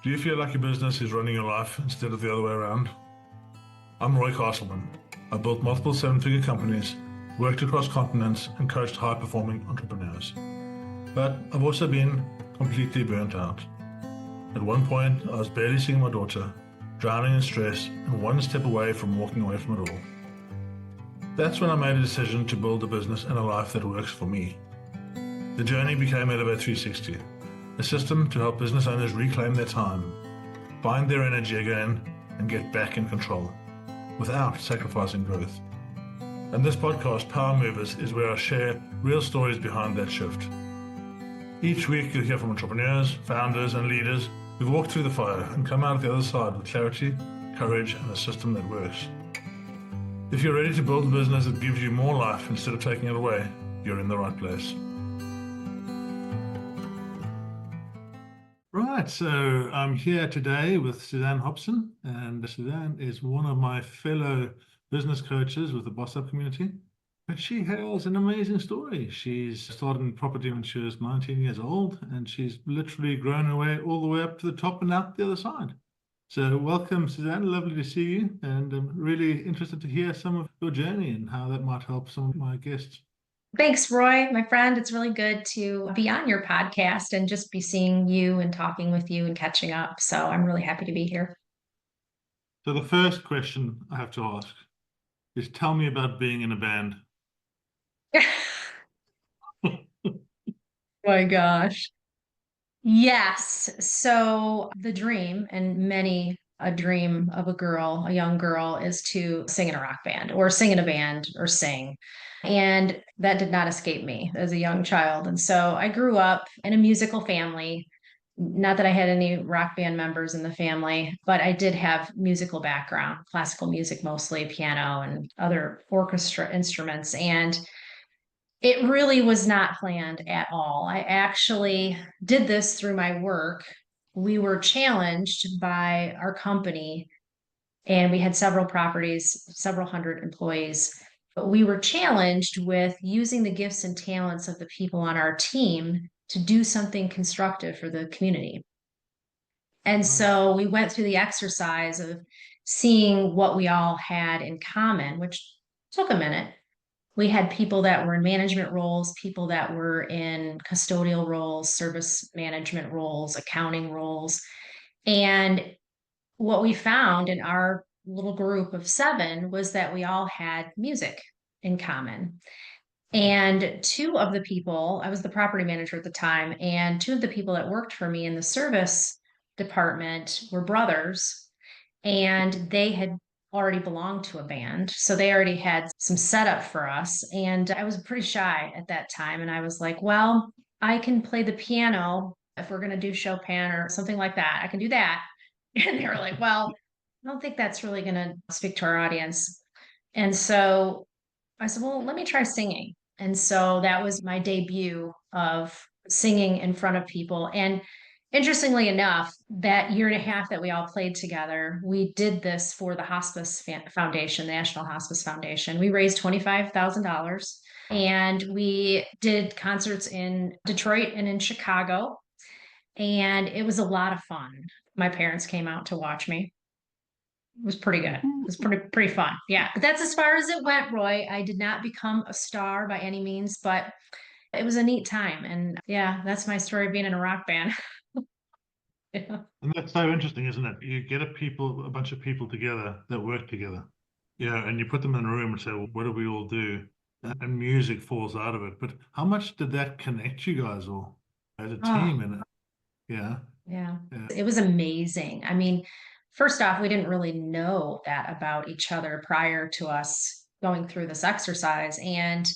Do you feel like your business is running your life instead of the other way around? I'm Roy Castleman. I built multiple seven-figure companies, worked across continents, and coached high-performing entrepreneurs. But I've also been completely burnt out. At one point, I was barely seeing my daughter, drowning in stress, and one step away from walking away from it all. That's when I made a decision to build a business and a life that works for me. The journey became Elevate 360, a system to help business owners reclaim their time, find their energy again, and get back in control, without sacrificing growth. And this podcast, Power Movers, is where I share real stories behind that shift. Each week you'll hear from entrepreneurs, founders, and leaders who've walked through the fire and come out the other side with clarity, courage, and a system that works. If you're ready to build a business that gives you more life instead of taking it away, you're in the right place. Right, so I'm here today with Suzanne Hopson, and Suzanne is one of my fellow business coaches with the Boss Up community. But she has an amazing story. She's started in property when she was 19 years old, and she's literally grown her way all the way up to the top and out the other side. So welcome, Suzanne. Lovely to see you, and I'm really interested to hear some of your journey and how that might help some of my guests. Thanks, Roy, my friend. It's really good to be on your podcast and just be seeing you and talking with you and catching up. So I'm really happy to be here. So the first question I have to ask is, tell me about being in a band. My gosh. Yes. So the dream, and many a dream of a young girl, is to sing in a rock band or sing in a band or sing. And that did not escape me as a young child. And so I grew up in a musical family. Not that I had any rock band members in the family, but I did have musical background, classical music, mostly piano and other orchestra instruments. And it really was not planned at all. I actually did this through my work. We were challenged by our company, and we had several properties, several hundred employees. But we were challenged with using the gifts and talents of the people on our team to do something constructive for the community. And so we went through the exercise of seeing what we all had in common, which took a minute. We had people that were in management roles, people that were in custodial roles, service management roles, accounting roles. And what we found in our little group of 7 was that we all had music in common. And 2 of the people, I was the property manager at the time, and 2 of the people that worked for me in the service department were brothers, and they had already belonged to a band. So they already had some setup for us. And I was pretty shy at that time. And I was like, well, I can play the piano if we're going to do Chopin or something like that. I can do that. And they were like, well, I don't think that's really going to speak to our audience. And so I said, well, let me try singing. And so that was my debut of singing in front of people. And interestingly enough, that year and a half that we all played together, we did this for the Hospice Foundation, the National Hospice Foundation. We raised $25,000, and we did concerts in Detroit and in Chicago. And it was a lot of fun. My parents came out to watch me. It was pretty good. It was pretty fun. Yeah. But that's as far as it went, Roy. I did not become a star by any means, but it was a neat time. And yeah, that's my story of being in a rock band. Yeah. And that's so interesting, isn't it? You get a bunch of people together that work together, and you put them in a room and say, well, what do we all do? And music falls out of it. But how much did that connect you guys all as a team? And yeah. It was amazing. I mean, first off, we didn't really know that about each other prior to us going through this exercise. And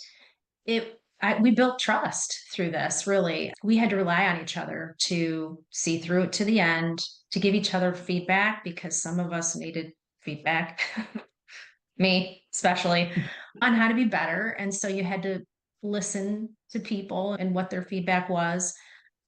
we built trust through this, really. We had to rely on each other to see through it to the end, to give each other feedback, because some of us needed feedback, me especially, on how to be better. And so you had to listen to people and what their feedback was.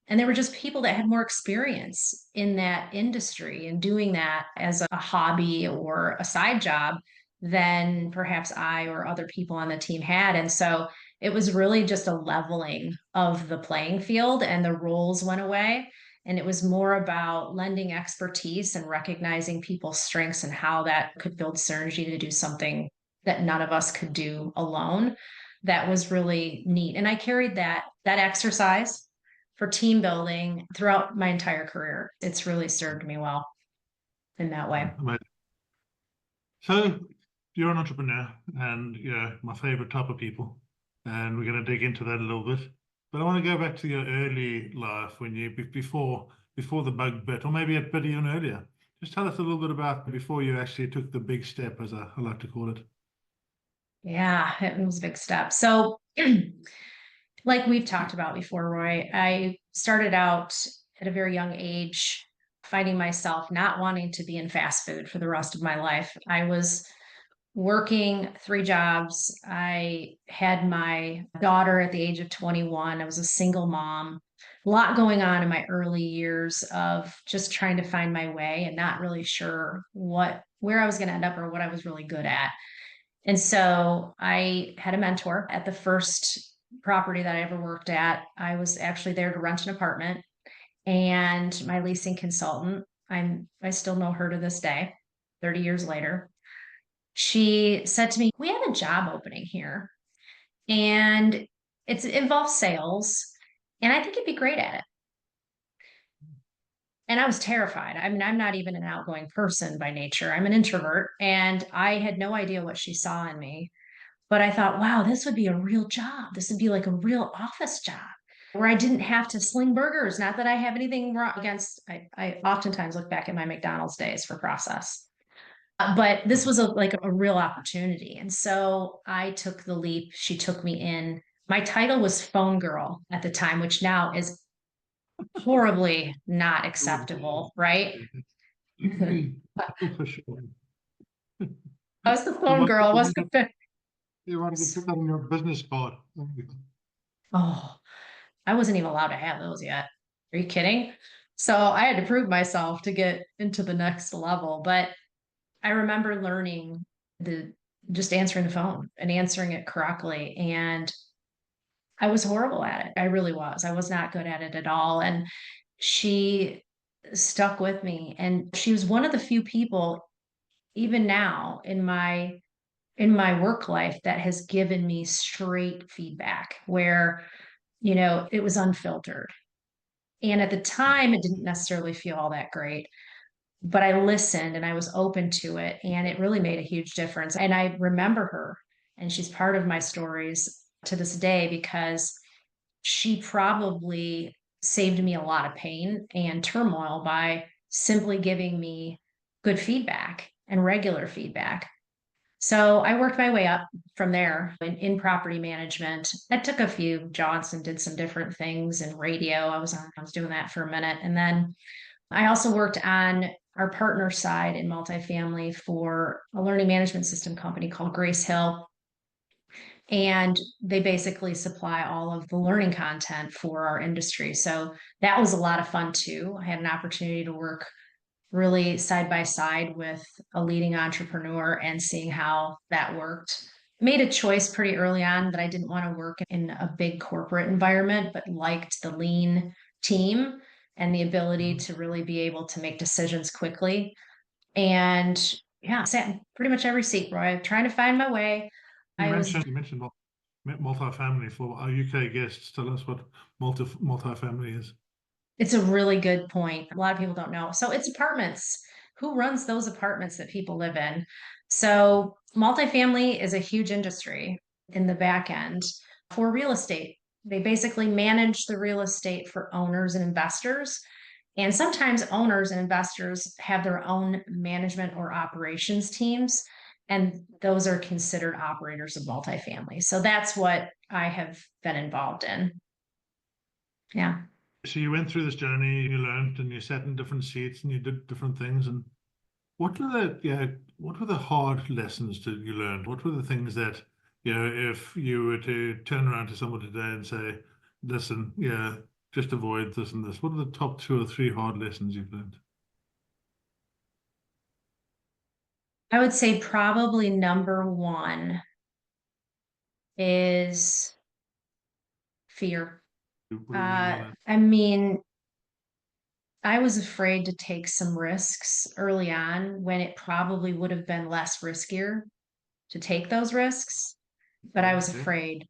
And there were just people that had more experience in that industry and doing that as a hobby or a side job than perhaps I or other people on the team had. And so it was really just a leveling of the playing field, and the roles went away. And it was more about lending expertise and recognizing people's strengths and how that could build synergy to do something that none of us could do alone. That was really neat. And I carried that exercise for team building throughout my entire career. It's really served me well in that way. So you're an entrepreneur, and my favorite type of people, and we're going to dig into that a little bit. But I want to go back to your early life when before the bug bit, or maybe a bit even earlier. Just tell us a little bit about before you actually took the big step, as I like to call it. Yeah, it was a big step. So, like we've talked about before, Roy, I started out at a very young age, finding myself not wanting to be in fast food for the rest of my life. I was working 3 jobs. I had my daughter at the age of 21. I was a single mom. A lot going on in my early years of just trying to find my way and not really sure where I was going to end up or what I was really good at. And so I had a mentor at the first property that I ever worked at. I was actually there to rent an apartment, and my leasing consultant, I still know her to this day, 30 years later. She said to me, "We have a job opening here, and it involves sales, and I think you'd be great at it." And I was terrified. I mean, I'm not even an outgoing person by nature. I'm an introvert, and I had no idea what she saw in me. But I thought, wow, this would be a real job. This would be like a real office job where I didn't have to sling burgers. Not that I have anything wrong against, I oftentimes look back at my McDonald's days for process. But this was like a real opportunity. And so I took the leap. She took me in. My title was phone girl at the time, which now is horribly not acceptable, right? I For sure. was the You phone want, girl. I you wasn't. want to, you want to put that on your business card. Oh, I wasn't even allowed to have those yet. Are you kidding? So I had to prove myself to get into the next level. But I remember learning the just answering the phone and answering it correctly. And I was horrible at it. I really was. I was not good at it at all. And she stuck with me. And she was one of the few people, even now in my work life, that has given me straight feedback where, it was unfiltered. And at the time, it didn't necessarily feel all that great, but I listened and I was open to it. And it really made a huge difference. And I remember her, and she's part of my stories to this day because she probably saved me a lot of pain and turmoil by simply giving me good feedback and regular feedback. So I worked my way up from there in property management. I took a few jobs and did some different things in radio. I was doing that for a minute. And then I also worked on our partner side in multifamily for a learning management system company called Grace Hill. And they basically supply all of the learning content for our industry. So that was a lot of fun too. I had an opportunity to work really side by side with a leading entrepreneur and seeing how that worked. Made a choice pretty early on that I didn't want to work in a big corporate environment, but liked the lean team and the ability to really be able to make decisions quickly. And yeah, sat in pretty much every seat, Roy, trying to find my way. You I was mentioned you mentioned multifamily. For our UK guests, tell us what multifamily is. It's a really good point. A lot of people don't know. So it's apartments. Who runs those apartments that people live in? So multifamily is a huge industry in the back end for real estate. They basically manage the real estate for owners and investors. And sometimes owners and investors have their own management or operations teams, and those are considered operators of multifamily. So that's what I have been involved in. Yeah. So you went through this journey, you learned, and you sat in different seats, and you did different things. And what were the hard lessons that you learned? What were the things that, if you were to turn around to someone today and say, listen, just avoid this and this. What are the top 2 or 3 hard lessons you've learned? I would say probably number one is fear. What do you mean by that? I mean, I was afraid to take some risks early on when it probably would have been less riskier to take those risks, but I was Okay. afraid.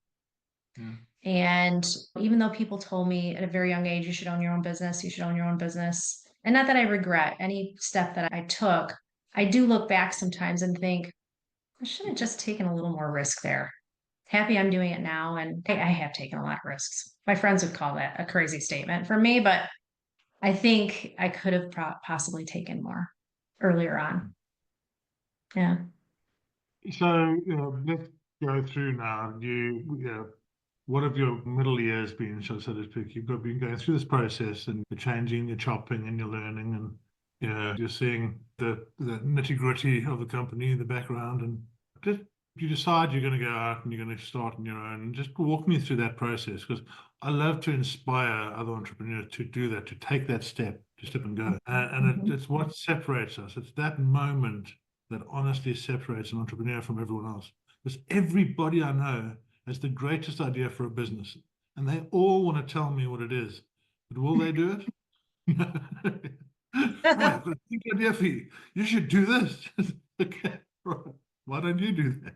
Yeah. And even though people told me at a very young age, you should own your own business, you should own your own business. And not that I regret any step that I took, I do look back sometimes and think, I should have just taken a little more risk there. Happy I'm doing it now. And I have taken a lot of risks. My friends would call that a crazy statement for me, but I think I could have possibly taken more earlier on. Yeah. So, let's go through now. What have your middle years been, so to speak? Been going through this process, and you're changing, you're chopping, and you're learning, and you're seeing the nitty gritty of the company, the background, and just you decide you're going to go out and you're going to start on your own. And just walk me through that process, because I love to inspire other entrepreneurs to do that, to take that step, to step and go. It's what separates us. It's that moment that honestly separates an entrepreneur from everyone else. Because everybody I know has the greatest idea for a business, and they all want to tell me what it is. But will they do it? Hey, I've got a big idea for you. You should do this. Okay, right. Why don't you do that?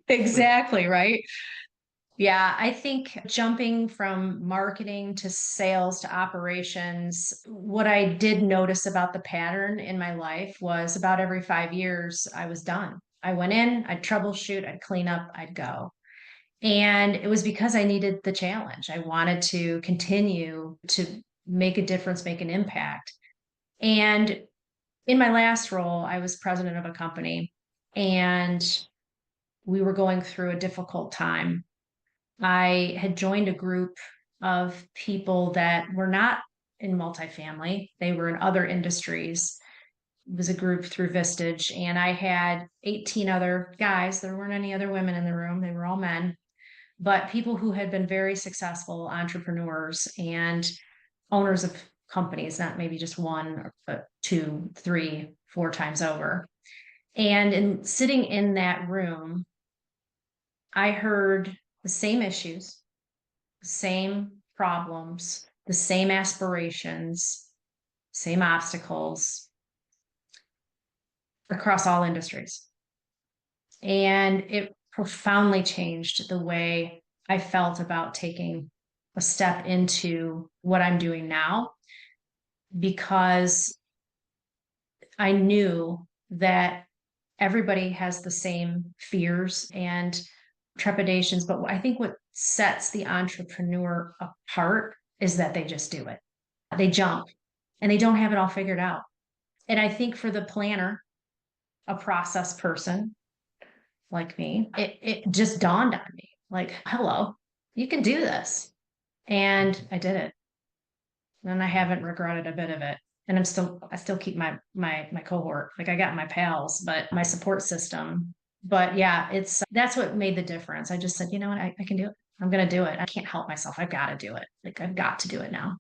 Exactly, right? Yeah, I think jumping from marketing to sales to operations, what I did notice about the pattern in my life was about every 5 years, I was done. I went in, I'd troubleshoot, I'd clean up, I'd go. And it was because I needed the challenge. I wanted to continue to make a difference, make an impact. And in my last role, I was president of a company and we were going through a difficult time. I had joined a group of people that were not in multifamily, they were in other industries. It was a group through Vistage, and I had 18 other guys. There weren't any other women in the room, they were all men, but people who had been very successful entrepreneurs and owners of companies, not maybe just one, but two, three, four times over. And in sitting in that room, I heard the same issues, the same problems, the same aspirations, same obstacles across all industries. And it profoundly changed the way I felt about taking a step into what I'm doing now, because I knew that everybody has the same fears and trepidations. But I think what sets the entrepreneur apart is that they just do it. They jump and they don't have it all figured out. And I think for the planner, a process person like me, it just dawned on me like, hello, you can do this. And I did it. And I haven't regretted a bit of it. And I still keep my cohort. Like I got my pals, but my support system. But yeah, that's what made the difference. I just said, you know what, I can do it. I'm gonna do it. I can't help myself. I've got to do it. Like I've got to do it now.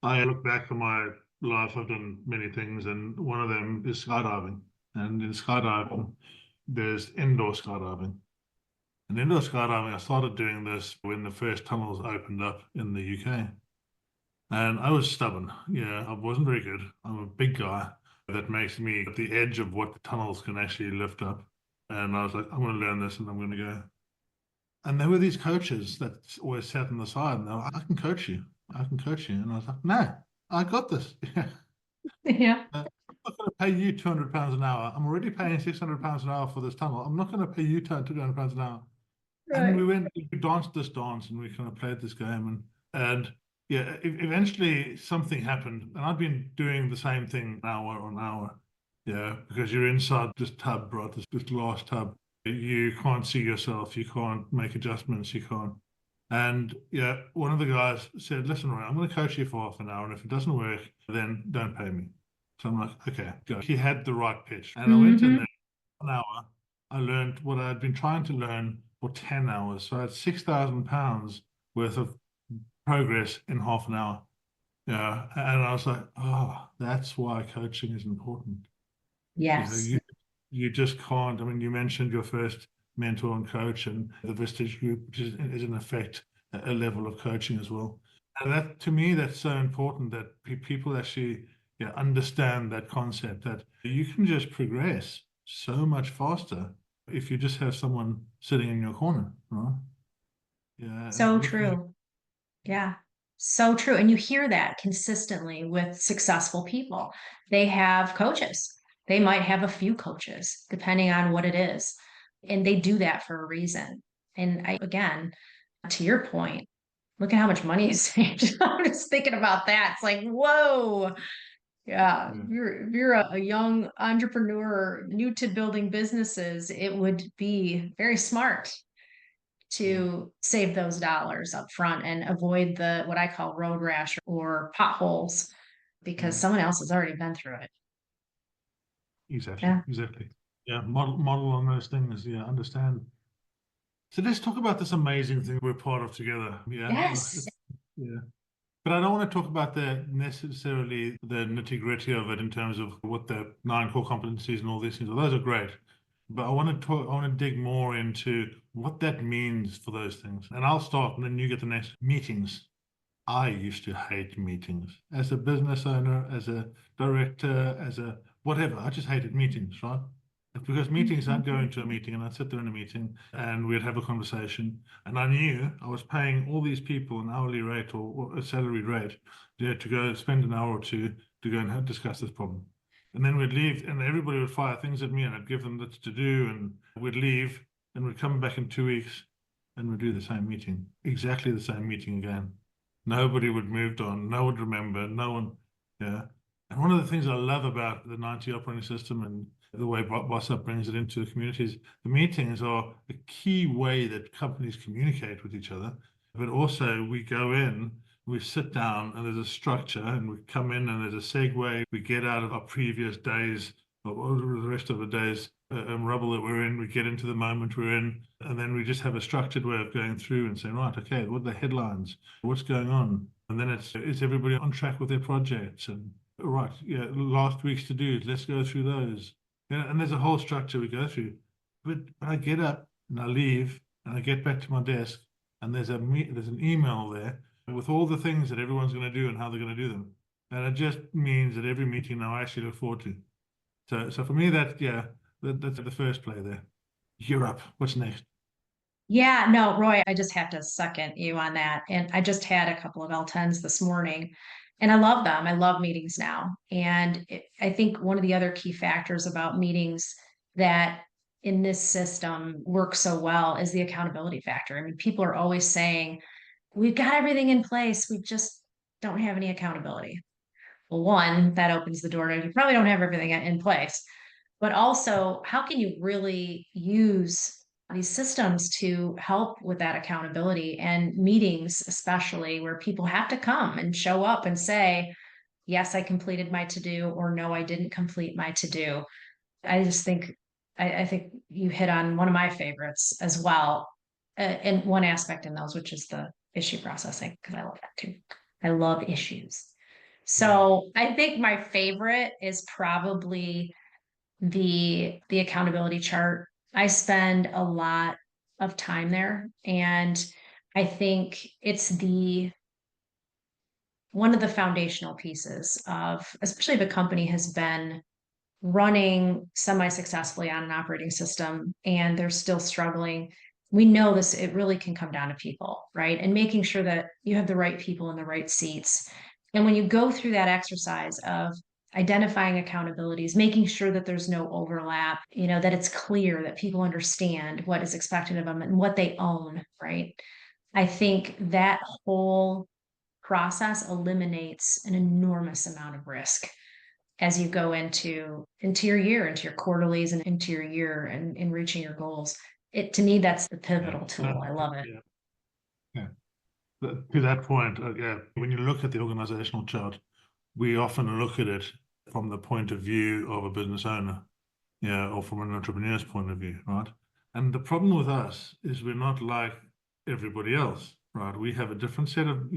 I look back on my life, I've done many things, and one of them is skydiving. And in skydiving, there's indoor skydiving. And indoor skydiving, I started doing this when the first tunnels opened up in the UK. And I was stubborn. Yeah, I wasn't very good. I'm a big guy. That makes me at the edge of what the tunnels can actually lift up. And I was like, I'm going to learn this and I'm going to go. And there were these coaches that always sat on the side and they were like, I can coach you. I can coach you. And I was like, no, I got this. Yeah. I'm not going to pay you £200 an hour. I'm already paying £600 an hour for this tunnel. I'm not going to pay you £200 an hour. And Right. we danced this dance and we kind of played this game. And yeah, eventually something happened. And I've been doing the same thing hour on hour. Yeah, because you're inside this tub, right? This glass tub. You can't see yourself. You can't make adjustments. You can't. And yeah, one of the guys said, listen, Roy, I'm going to coach you for half an hour. And if it doesn't work, then don't pay me. So I'm like, okay, go. He had the right pitch. And I went in Mm-hmm. there 1 hour. I learned what I had been trying to learn for 10 hours. So I had £6,000 worth of progress in half an hour. Yeah. And I was like, oh, that's why coaching is important. You know, Yes. you just can't. I mean, you mentioned your first mentor and coach and the Vistage group, which is in effect a level of coaching as well. And that, to me, that's so important that people actually, yeah, understand that concept that you can just progress so much faster if you just have someone sitting in your corner, right? Yeah, So looking at, true. Yeah, so true. And you hear that consistently with successful people. They have coaches. They might have a few coaches, depending on what it is. And they do that for a reason. And again, to your point, look at how much money is saved. I'm just thinking about that. It's like, whoa. Yeah. yeah, If you're a young entrepreneur new to building businesses, it would be very smart yeah, to save those dollars up front and avoid the what I call road rash or potholes because yeah, someone else has already been through it. exactly, Yeah. exactly. Yeah, model on those things. Yeah, understand. So let's talk about this amazing thing we're part of together. Yeah, Yes. yeah. But I don't want to talk about the necessarily the nitty-gritty of it in terms of what the 9 core competencies and all these things are. Those are great. But I want to dig more into what that means for those things. And I'll start and then you get the next. Meetings. I used to hate meetings. As a business owner, as a director, as a whatever, I just hated meetings, right? Because meetings, I'd go into a meeting and I'd sit there in a meeting and we'd have a conversation. And I knew I was paying all these people an hourly rate or a salary rate to go spend an hour or two to go and discuss this problem. And then we'd leave and everybody would fire things at me and I'd give them this to do and we'd leave and we'd come back in 2 weeks and we'd do the same meeting, exactly the same meeting again. Nobody would moved on. No one would remember. No one, yeah. And one of the things I love about the 90 operating system and the way BossUp brings it into the communities, the meetings are a key way that companies communicate with each other. But also we go in, we sit down and there's a structure and we come in and there's a segue. We get out of our previous days or the rest of the days rubble that we're in. We get into the moment we're in, and then we just have a structured way of going through and saying, right, okay, what are the headlines? What's going on? And then it's everybody on track with their projects and right, yeah, last week's to do. Let's go through those. Yeah, and there's a whole structure we go through. But I get up and I leave and I get back to my desk and there's an email there with all the things that everyone's going to do and how they're going to do them. And it just means that every meeting now I actually look forward to. So for me, that's the first play there. You're up. What's next? Yeah, no, Roy, I just have to second you on that. And I just had a couple of L10s this morning and I love them. I love meetings now. And I think one of the other key factors about meetings that in this system work so well is the accountability factor. I mean, people are always saying, we've got everything in place, we just don't have any accountability. Well, one, that opens the door to you probably don't have everything in place. But also, how can you really use these systems to help with that accountability and meetings, especially where people have to come and show up and say, yes, I completed my to do, or no, I didn't complete my to do. I just think, I think you hit on one of my favorites as well. And one aspect in those, which is the issue processing, because I love that too. I love issues. Yeah. So I think my favorite is probably the accountability chart. I spend a lot of time there and I think it's the one of the foundational pieces of especially if a company has been running semi-successfully on an operating system and they're still struggling. We know this, it really can come down to people, right? And making sure that you have the right people in the right seats. And when you go through that exercise of identifying accountabilities, making sure that there's no overlap, that it's clear that people understand what is expected of them and what they own, right? I think that whole process eliminates an enormous amount of risk as you go into your year, into your quarterlies and into your year and in reaching your goals. It to me, that's the Yeah. pivotal tool. I love it. Yeah. Yeah. To that point, yeah, when you look at the organizational chart, we often look at it from the point of view of a business owner, yeah, or from an entrepreneur's point of view, right? And the problem with us is we're not like everybody else, right? We have a different set of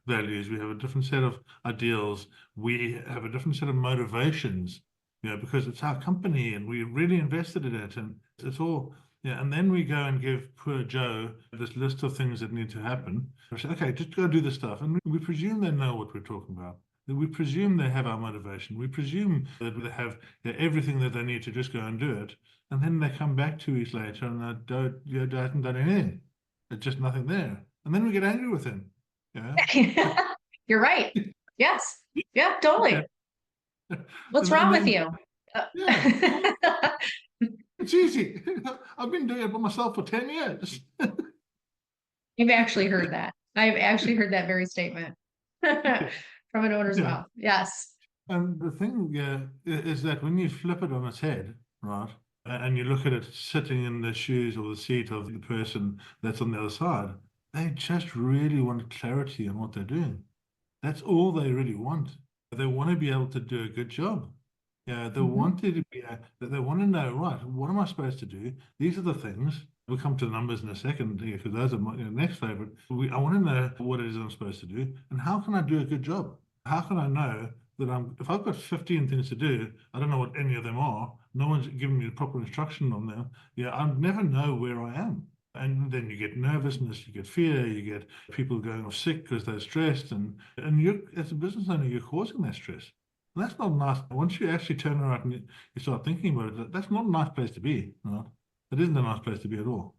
values, we have a different set of ideals, we have a different set of motivations, because it's our company and we really invested in it, and it's all. Yeah, and then we go and give poor Joe this list of things that need to happen. We say, okay, just go do this stuff. And we presume they know what we're talking about. We presume they have our motivation. We presume that they have everything that they need to just go and do it. And then they come back 2 weeks later and they haven't done anything. There's just nothing there. And then we get angry with them. Yeah. You're right. Yes. Yeah, Yeah. totally. What's And wrong with then, you? yeah, it's easy. I've been doing it by myself for 10 years. I've actually heard that. I've actually heard that very statement from an owner's Yeah. mouth. Yes. And the thing, yeah, is that when you flip it on its head, right, and you look at it sitting in the shoes or the seat of the person that's on the other side, they just really want clarity on what they're doing. That's all they really want. They want to be able to do a good job. Yeah, they Mhm. want it to be, they want to know, right, what am I supposed to do? These are the things. We'll come to the numbers in a second, because those are my next favorite. I want to know what it is I'm supposed to do and how can I do a good job? How can I know that if I've got 15 things to do, I don't know what any of them are. No one's giving me the proper instruction on them. Yeah, I'll never know where I am. And then you get nervousness, you get fear, you get people going off sick because they're stressed, and you, as a business owner, you're causing that stress. And that's not nice. Once you actually turn around and you start thinking about it, that's not a nice place to be. Right? It isn't a nice place to be at all.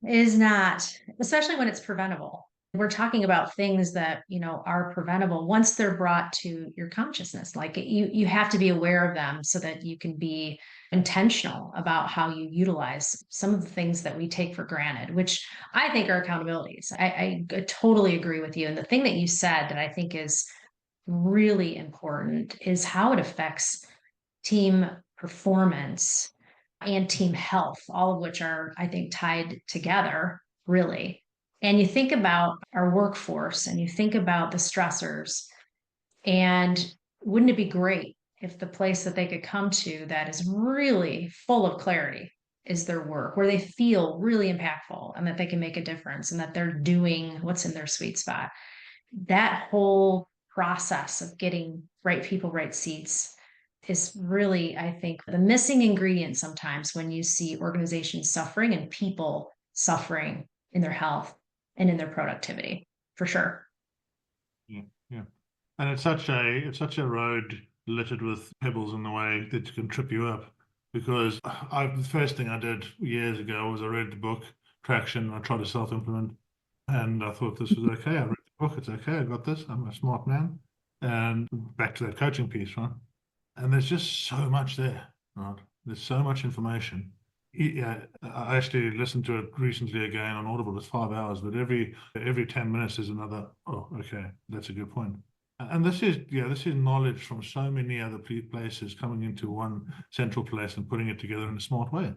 Is not, especially when it's preventable. We're talking about things that, are preventable once they're brought to your consciousness. Like you have to be aware of them so that you can be intentional about how you utilize some of the things that we take for granted, which I think are accountabilities. I totally agree with you. And the thing that you said that I think is really important is how it affects team performance and team health, all of which are, I think, tied together, really. And you think about our workforce and you think about the stressors, and wouldn't it be great if the place that they could come to that is really full of clarity is their work, where they feel really impactful and that they can make a difference and that they're doing what's in their sweet spot? That whole process of getting right people, right seats is really, I think, the missing ingredient sometimes when you see organizations suffering and people suffering in their health and in their productivity, for sure. Yeah, yeah. And it's such a road littered with pebbles in the way that can trip you up. Because the first thing I did years ago was I read the book Traction. I tried to self-implement, and I thought this was okay. I read the book. It's okay. I got this. I'm a smart man. And back to that coaching piece, right? And there's just so much there, right? There's so much information. Yeah, I actually listened to it recently again on Audible. It's 5 hours, but every 10 minutes is another. Oh, okay, that's a good point. And this is knowledge from so many other places coming into one central place and putting it together in a smart way,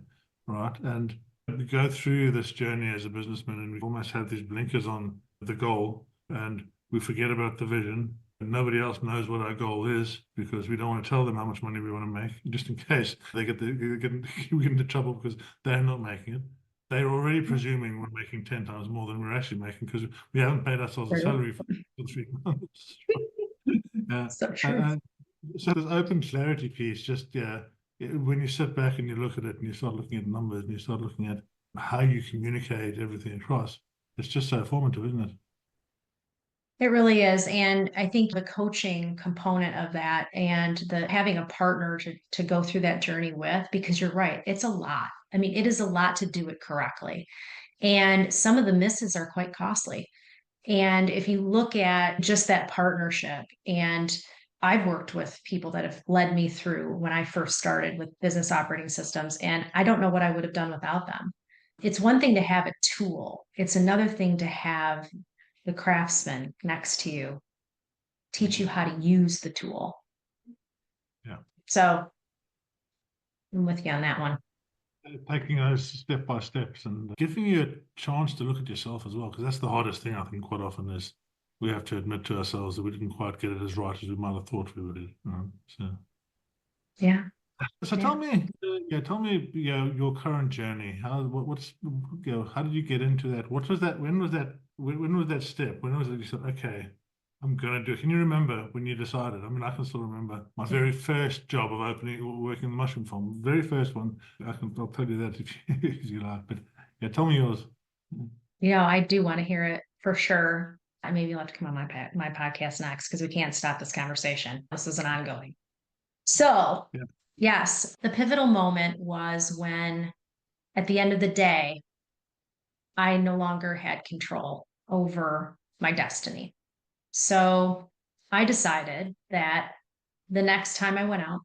right? And we go through this journey as a businessman, and we almost have these blinkers on the goal, and we forget about the vision. Nobody else knows what our goal is because we don't want to tell them how much money we want to make, just in case we get into trouble because they're not making it. They're already presuming we're making 10 times more than we're actually making because we haven't paid ourselves a True. salary for 3 months. uh, So true. and so this open clarity piece, just when you sit back and you look at it and you start looking at numbers and you start looking at how you communicate everything across, it's just so formative, isn't it? It really is. And I think the coaching component of that and the having a partner to go through that journey with, because you're right, it's a lot. I mean, it is a lot to do it correctly. And some of the misses are quite costly. And if you look at just that partnership, and I've worked with people that have led me through when I first started with business operating systems, and I don't know what I would have done without them. It's one thing to have a tool, it's another thing to have the craftsman next to you teach you how to use the tool. Yeah. So I'm with you on that one. Taking those step by steps and giving you a chance to look at yourself as well, because that's the hardest thing I think quite often is we have to admit to ourselves that we didn't quite get it as right as we might have thought we would. Yeah. So Yeah. tell me, your current journey. How did you get into that? What was that? When was that? When was that step? When was it? You said, okay, I'm gonna do it. Can you remember when you decided? I mean, I can still remember my very first job of working the mushroom farm. Very first one. I'll tell you that if you, if you like. But yeah, tell me yours. I do want to hear it for sure. I maybe you'll have to come on my podcast next because we can't stop this conversation. This is an ongoing. So, Yeah. yes, the pivotal moment was when, at the end of the day, I no longer had control over my destiny. So, I decided that the next time I went out,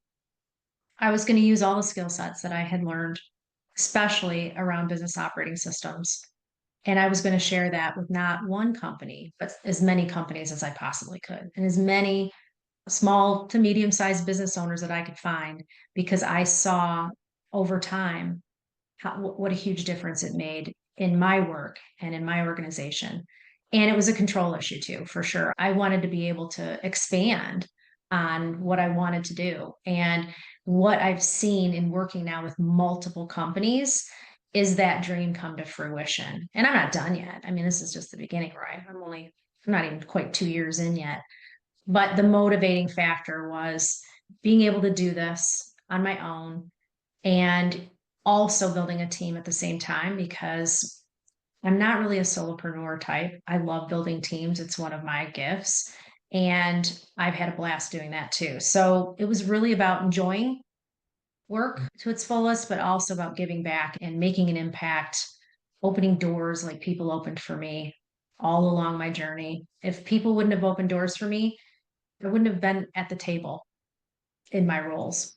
I was going to use all the skill sets that I had learned, especially around business operating systems. And I was going to share that with not one company, but as many companies as I possibly could, and as many small to medium sized business owners that I could find, because I saw over time what a huge difference it made in my work and in my organization. And it was a control issue too, for sure. I wanted to be able to expand on what I wanted to do. And what I've seen in working now with multiple companies is that dream come to fruition. And I'm not done yet. I mean, this is just the beginning, right? I'm not even quite 2 years in yet. But the motivating factor was being able to do this on my own and also building a team at the same time because I'm not really a solopreneur type. I love building teams, it's one of my gifts. And I've had a blast doing that too. So it was really about enjoying work to its fullest, but also about giving back and making an impact, opening doors like people opened for me all along my journey. If people wouldn't have opened doors for me, I wouldn't have been at the table in my roles.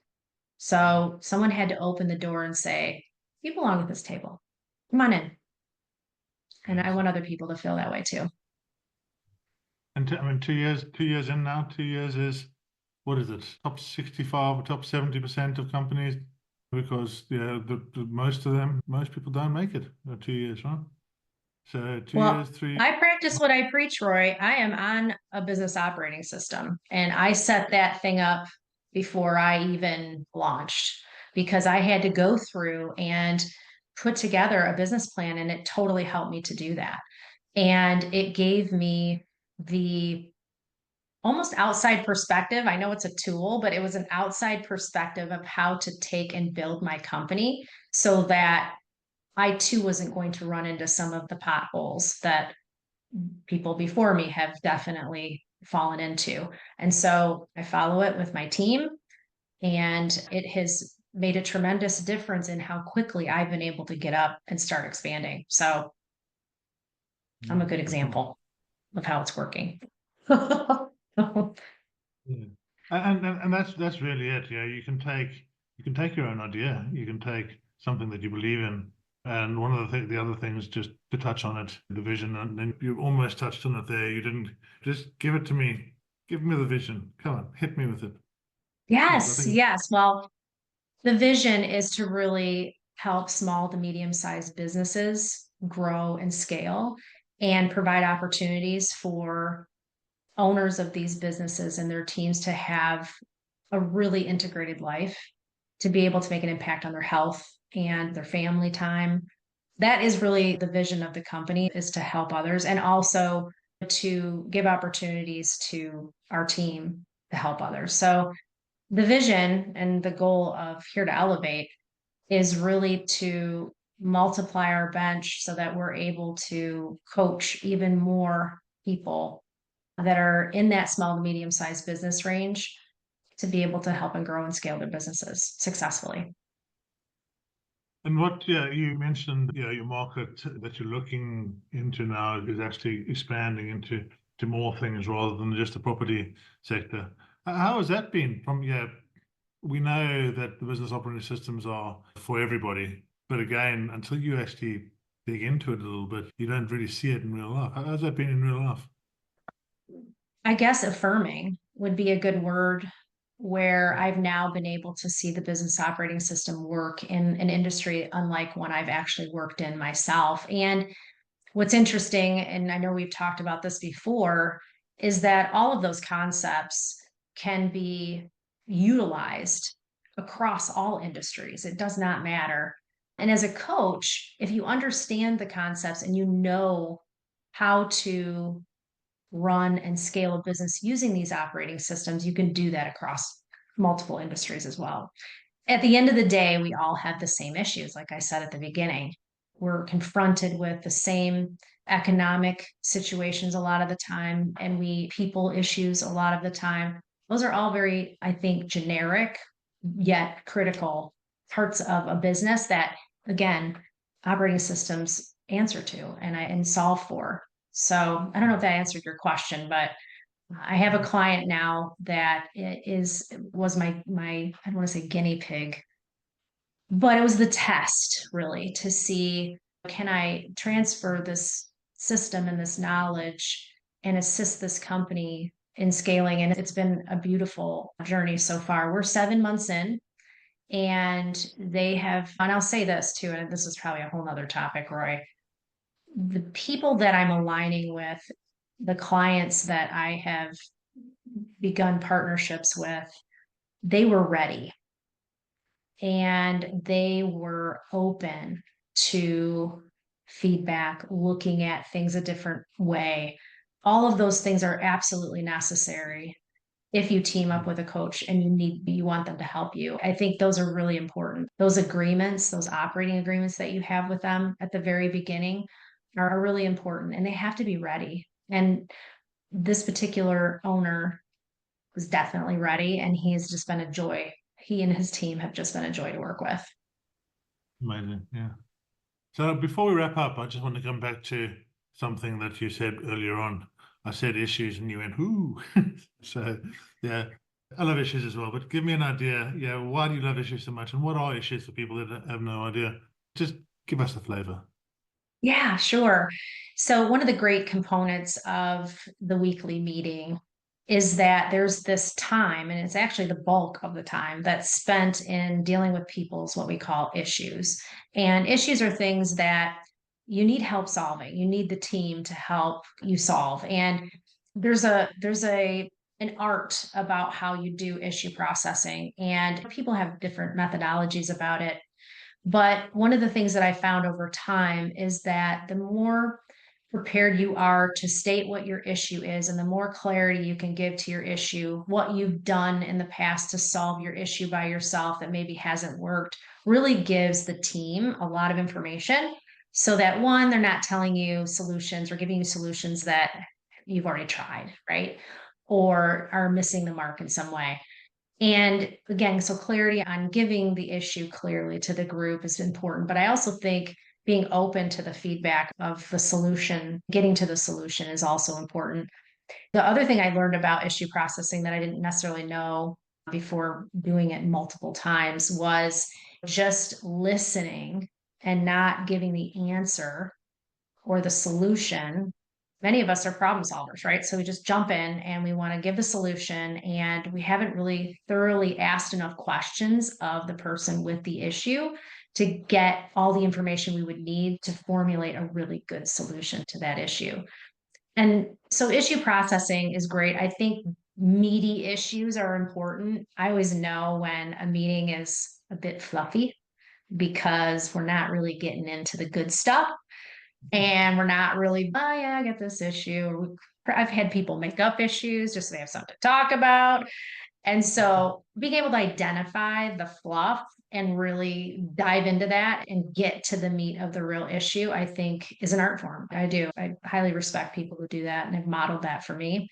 So someone had to open the door and say, you belong at this table. Come on in. And I Yes. want other people to feel that way too. And I mean, 2 years, 2 years in now. 2 years is what is it? Top 65 or top 70% of companies, because yeah, most of them, most people don't make it. 2 years, right? So two Well, years, three. I practice what I preach, Roy. I am on a business operating system and I set that thing up before I even launched because I had to go through and put together a business plan and it totally helped me to do that. And it gave me the almost outside perspective. I know it's a tool, but it was an outside perspective of how to take and build my company so that I too wasn't going to run into some of the potholes that people before me have definitely fallen into. And so I follow it with my team, and it has made a tremendous difference in how quickly I've been able to get up and start expanding. So I'm a good example of how it's working. Yeah. And that's really it. Yeah, you can take your own idea, you can take something that you believe in, and one of the other things, just to touch on it, the vision, and then you almost touched on it there. You didn't just give it to me, give me the vision. Come on, hit me with it. Because I Yes, think yes. Well, the vision is to really help small to medium sized businesses grow and scale and provide opportunities for owners of these businesses and their teams to have a really integrated life, to be able to make an impact on their health and their family time. That is really the vision of the company, is to help others and also to give opportunities to our team to help others. So the vision and the goal of Here to Elevate is really to multiply our bench so that we're able to coach even more people that are in that small to medium sized business range to be able to help and grow and scale their businesses successfully. and what, yeah, you mentioned, yeah, your market that you're looking into now is actually expanding into to more things rather than just the property sector. How has that been from, yeah, we know that the business operating systems are for everybody, but again, until you actually dig into it a little bit, you don't really see it in real life. How's that been in real life? I guess affirming would be a good word, where I've now been able to see the business operating system work in an industry unlike one I've actually worked in myself. And what's interesting, and I know we've talked about this before, is that all of those concepts can be utilized across all industries. It does not matter. And as a coach, if you understand the concepts and you know how to run and scale a business using these operating systems, you can do that across multiple industries as well. At the end of the day, we all have the same issues. Like I said at the beginning, we're confronted with the same economic situations a lot of the time, and people issues a lot of the time. Those are all very, I think, generic yet critical parts of a business that, again, operating systems answer to and solve for. So I don't know if that answered your question, but I have a client now that was my I don't want to say guinea pig, but it was the test really to see, can I transfer this system and this knowledge and assist this company in scaling? And it's been a beautiful journey so far. We're 7 months in, and and I'll say this too, and this is probably a whole nother topic, Roy. The people that I'm aligning with, the clients that I have begun partnerships with, they were ready and they were open to feedback, looking at things a different way. All of those things are absolutely necessary if you team up with a coach and you want them to help you. I think those are really important. Those agreements, those operating agreements that you have with them at the very beginning are really important, and they have to be ready. And this particular owner was definitely ready, and he has just been a joy. He and his team have just been a joy to work with. Amazing. Yeah. So before we wrap up, I just want to come back to something that you said earlier on. I said issues and you went, ooh. So yeah, I love issues as well, but give me an idea. Yeah. Why do you love issues so much? And what are issues for people that have no idea? Just give us the flavor. Yeah, sure. So, one of the great components of the weekly meeting is that there's this time, and it's actually the bulk of the time that's spent in dealing with people's what we call issues. And issues are things that you need help solving. You need the team to help you solve. And there's an art about how you do issue processing, and people have different methodologies about it. But one of the things that I found over time is that the more prepared you are to state what your issue is, and the more clarity you can give to your issue, what you've done in the past to solve your issue by yourself that maybe hasn't worked, really gives the team a lot of information. So that one, they're not telling you solutions or giving you solutions that you've already tried, right? Or are missing the mark in some way. And again, so clarity on giving the issue clearly to the group is important. But I also think being open to the feedback of the solution, getting to the solution is also important. The other thing I learned about issue processing that I didn't necessarily know before doing it multiple times was just listening and not giving the answer or the solution. Many of us are problem solvers, right? So we just jump in and we want to give the solution, and we haven't really thoroughly asked enough questions of the person with the issue to get all the information we would need to formulate a really good solution to that issue. And so issue processing is great. I think meaty issues are important. I always know when a meeting is a bit fluffy because we're not really getting into the good stuff, and we're not really, oh yeah, I get this issue. I've had people make up issues just so they have something to talk about. And so being able to identify the fluff and really dive into that and get to the meat of the real issue, I think is an art form. I do. I highly respect people who do that and have modeled that for me.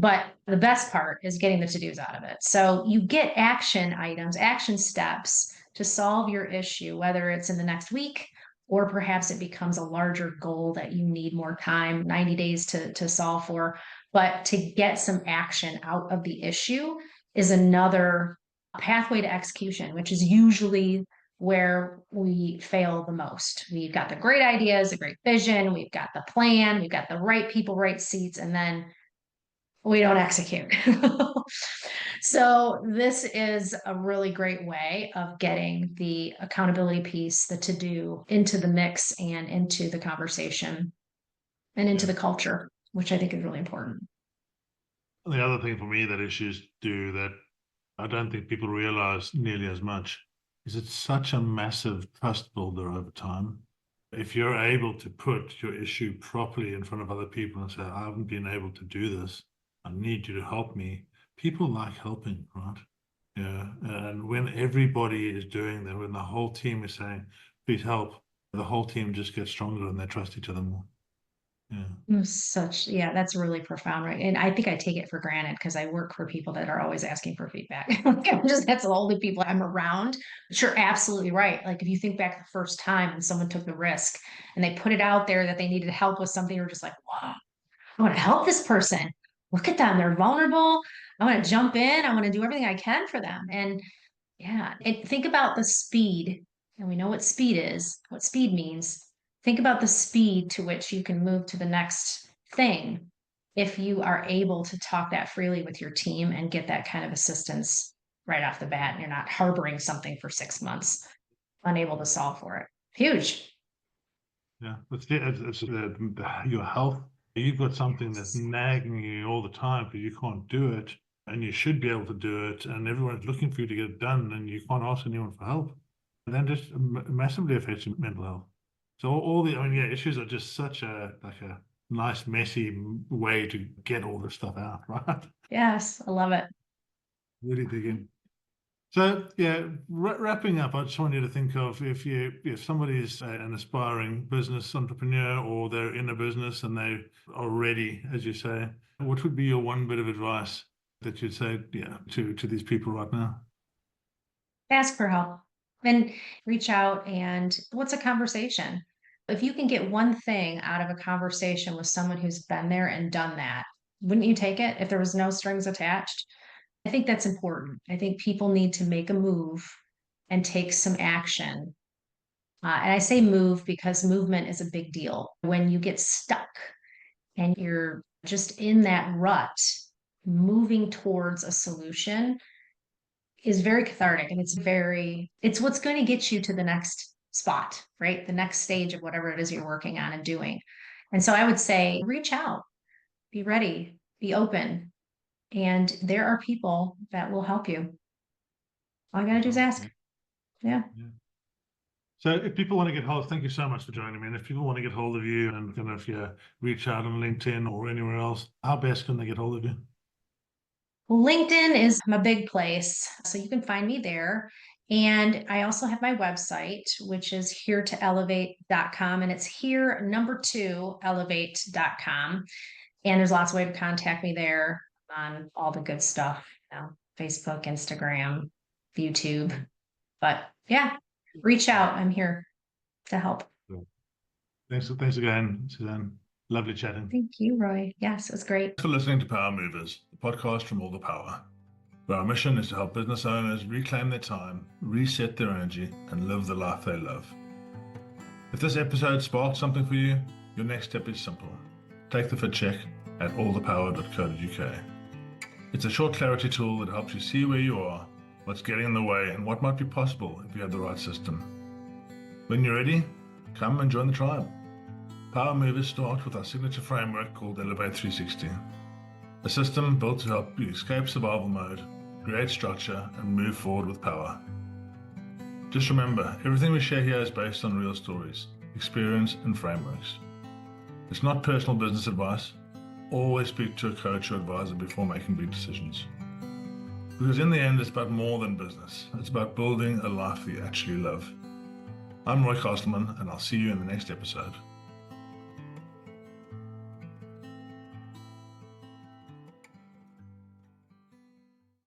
But the best part is getting the to-dos out of it. So you get action items, action steps to solve your issue, whether it's in the next week or perhaps it becomes a larger goal that you need more time, 90 days to solve for. But to get some action out of the issue is another pathway to execution, which is usually where we fail the most. We've got the great ideas, a great vision, we've got the plan, we've got the right people, right seats, and then we don't execute. So this is a really great way of getting the accountability piece, the to-do into the mix and into the conversation and into the culture, which I think is really important. The other thing for me that issues do that I don't think people realize nearly as much is it's such a massive trust builder over time. If you're able to put your issue properly in front of other people and say, I haven't been able to do this, I need you to help me. People like helping, right? Yeah. And when everybody is doing that, when the whole team is saying, please help, the whole team just gets stronger and they trust each other more. Yeah. That's really profound, right? And I think I take it for granted because I work for people that are always asking for feedback. That's the only people I'm around. But you're absolutely right. Like if you think back the first time when someone took the risk and they put it out there that they needed help with something, you're just like, wow, I want to help this person. Look at them. They're vulnerable. I want to jump in. I want to do everything I can for them. And yeah, think about the speed. And we know what speed is, what speed means. Think about the speed to which you can move to the next thing if you are able to talk that freely with your team and get that kind of assistance right off the bat. And you're not harboring something for 6 months, unable to solve for it. Huge. Yeah, it's your health. You've got something that's nagging you all the time because you can't do it, and you should be able to do it, and everyone's looking for you to get it done, and you can't ask anyone for help. And then just massively affects your mental health. So issues are just such a nice, messy way to get all this stuff out, right? Yes, I love it. Really dig in. So yeah, wrapping up, I just want you to think of if somebody's an aspiring business entrepreneur or they're in a business and they are ready, as you say, what would be your one bit of advice that you'd say, to these people right now? Ask for help and reach out. And what's a conversation? If you can get one thing out of a conversation with someone who's been there and done that, wouldn't you take it if there was no strings attached? I think that's important. I think people need to make a move and take some action. And I say move because movement is a big deal. When you get stuck and you're just in that rut, moving towards a solution is very cathartic and it's what's going to get you to the next spot, right? The next stage of whatever it is you're working on and doing. And so I would say reach out, be ready, be open, and there are people that will help you. All you got to do is ask. Yeah. So if people want to get hold, thank you so much for joining me. And if people want to get hold of you and kind of reach out on LinkedIn or anywhere else, how best can they get hold of you? LinkedIn is my big place. So you can find me there. And I also have my website, which is here2elevate.com. And it's elevate.com. And there's lots of ways to contact me there on all the good stuff, Facebook, Instagram, YouTube. But yeah, reach out. I'm here to help. Thanks again, Suzanne. Lovely chatting. Thank you, Roy. Yes, it was great. Thanks for listening to Power Movers, the podcast from All the Power, where our mission is to help business owners reclaim their time, reset their energy, and live the life they love. If this episode sparked something for you, your next step is simple. Take the fit check at allthepower.co.uk. It's a short clarity tool that helps you see where you are, what's getting in the way, and what might be possible if you have the right system. When you're ready, come and join the tribe. Power Movers start with our signature framework called Elevate 360, a system built to help you escape survival mode, create structure, and move forward with power. Just remember, everything we share here is based on real stories, experience, and frameworks. It's not personal business advice. Always speak to a coach or advisor before making big decisions. Because in the end, it's about more than business. It's about building a life that you actually love. I'm Roy Castleman, and I'll see you in the next episode.